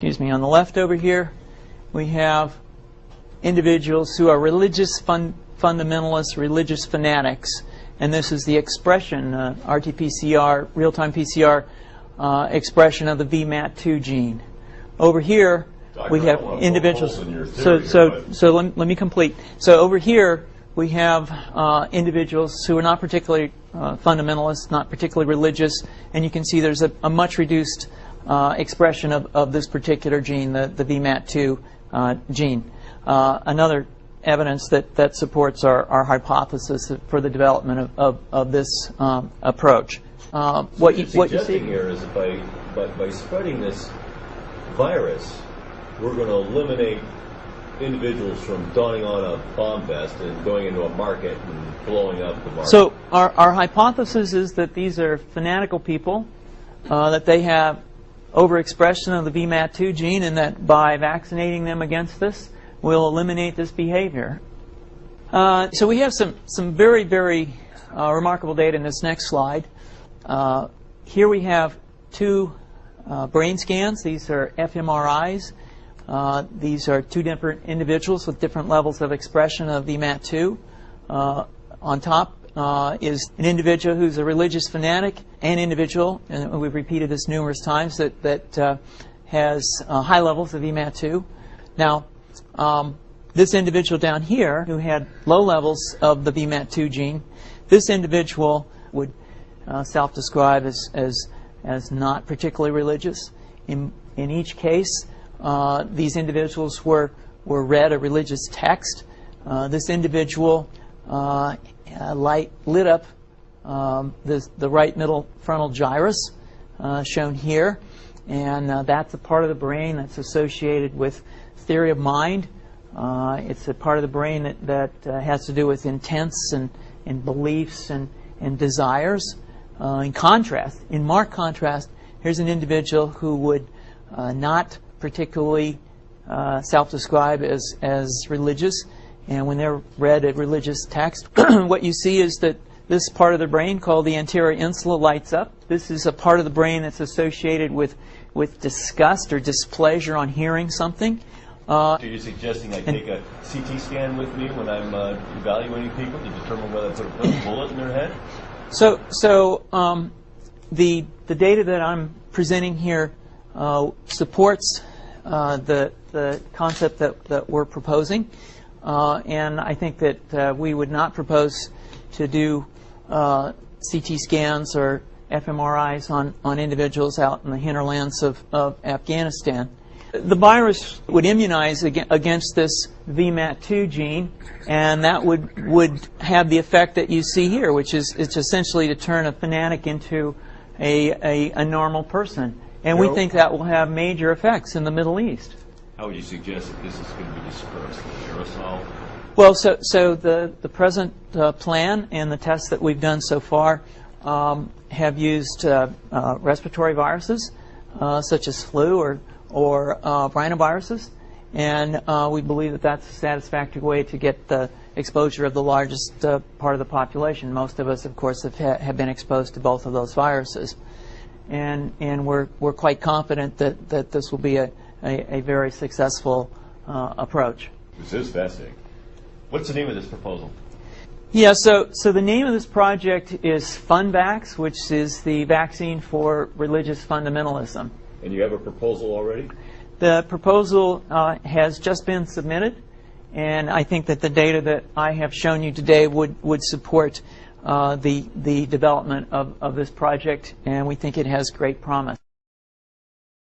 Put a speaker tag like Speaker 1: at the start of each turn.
Speaker 1: On the left over here, we have individuals who are religious fundamentalists, religious fanatics, and this is the expression, RT-PCR, real-time PCR expression of the VMAT2 gene. Over here, we have individuals. So let me complete. So over here, we have individuals who are not particularly fundamentalists, not particularly religious, and you can see there's a much reduced expression of this particular gene, the VMAT2 gene. Another evidence that supports our hypothesis for the development of this approach.
Speaker 2: What you see here is that by spreading this virus, we're going to eliminate individuals from donning on a bomb vest and going into a market and blowing up the market.
Speaker 1: So our hypothesis is that these are fanatical people, that they have overexpression of the VMAT2 gene, and that by vaccinating them against this, we'll eliminate this behavior. So we have some very, very remarkable data in this next slide. Here we have two brain scans. These are fMRIs. These are two different individuals with different levels of expression of VMAT2. On top is an individual who's a religious fanatic, an individual, and we've repeated this numerous times, that has high levels of VMAT2. Now, this individual down here who had low levels of the VMAT2 gene, this individual would self-describe as not particularly religious. In each case, these individuals were read a religious text. This individual lit up the right middle frontal gyrus, shown here, and that's a part of the brain that's associated with theory of mind. It's a part of the brain that has to do with intents and beliefs and desires. In marked contrast, here's an individual who would not particularly self-describe as religious, and when they're read a religious text, what you see is that this part of the brain called the anterior insula lights up. This is a part of the brain that's associated with disgust or displeasure on hearing something.
Speaker 2: So you're suggesting I take a CT scan with me when I'm evaluating people to determine whether I put a bullet in their head?
Speaker 1: So the data that I'm presenting here supports the concept that we're proposing, and I think that we would not propose to do CT scans or fMRIs on individuals out in the hinterlands of Afghanistan. The virus would immunize against this VMAT2 gene, and that would have the effect that you see here, which is it's essentially to turn a fanatic into a normal person. And we think that will have major effects in the Middle East.
Speaker 2: How would you suggest that this is going to be dispersed? Aerosol?
Speaker 1: Well, so the present plan and the tests that we've done so far have used respiratory viruses, such as flu or rhinoviruses, and we believe that that's a satisfactory way to get the exposure of the largest part of the population. Most of us, of course, have been exposed to both of those viruses, and we're quite confident that this will be a very successful approach.
Speaker 2: This is fascinating. What's the name of this proposal?
Speaker 1: Yeah, so the name of this project is FunVax, which is the vaccine for religious fundamentalism.
Speaker 2: And you have a proposal already?
Speaker 1: The proposal has just been submitted, and I think that the data that I have shown you today would support the development of this project, and we think it has great promise.